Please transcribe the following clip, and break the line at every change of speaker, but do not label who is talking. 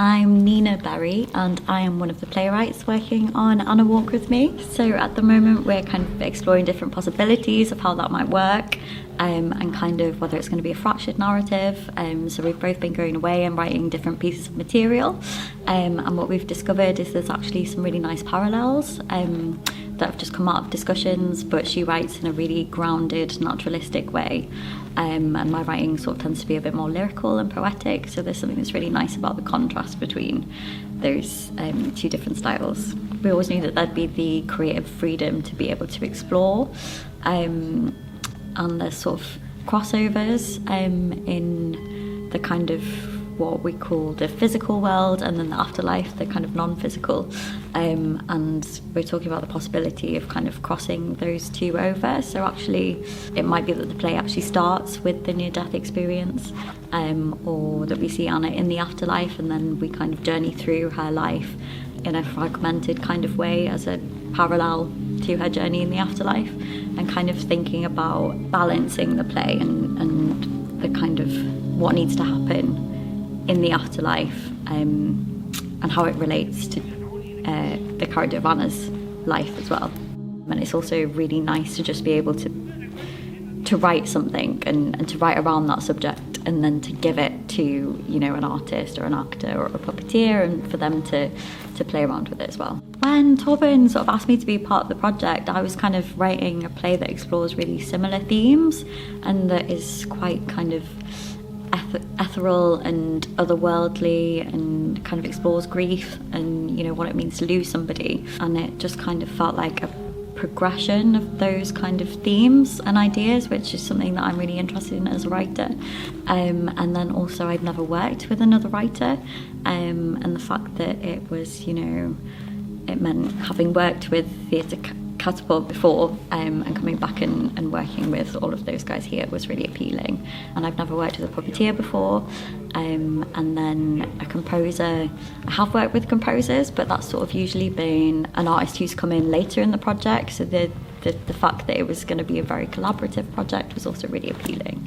I'm Nina Berry and I am one of the playwrights working on Anna Walk with me. So at the moment we're kind of exploring different possibilities of how that might work and kind of whether it's going to be a fractured narrative. So we've both been going away and writing different pieces of material and what we've discovered is there's actually some really nice parallels that have just come out of discussions, but she writes in a really grounded, naturalistic way. And my writing sort of tends to be a bit more lyrical and poetic, so there's something that's really nice about the contrast between those two different styles. We always knew that there'd be the creative freedom to be able to explore, and there's sort of crossovers in the kind of what we call the physical world and then the afterlife, the kind of non-physical, and we're talking about the possibility of kind of crossing those two over. So actually it might be that the play actually starts with the near-death experience, or that we see Anna in the afterlife and then we kind of journey through her life in a fragmented kind of way as a parallel to her journey in the afterlife, and kind of thinking about balancing the play and the kind of what needs to happen in the afterlife, and how it relates to the character of Anna's life as well. And it's also really nice to just be able to write something and to write around that subject and then to give it to, you know, an artist or an actor or a puppeteer and for them to play around with it as well. When Torben sort of asked me to be part of the project, I was kind of writing a play that explores really similar themes and that is quite kind of ethereal and otherworldly and kind of explores grief and, you know, what it means to lose somebody. And it just kind of felt like a progression of those kind of themes and ideas, which is something that I'm really interested in as a writer. And then also I'd never worked with another writer, and the fact that it was, you know, it meant having worked with Teater Katapult before, and coming back and working with all of those guys here was really appealing. And I've never worked with a puppeteer before, and then a composer. I have worked with composers, but that's sort of usually been an artist who's come in later in the project, so the fact that it was going to be a very collaborative project was also really appealing.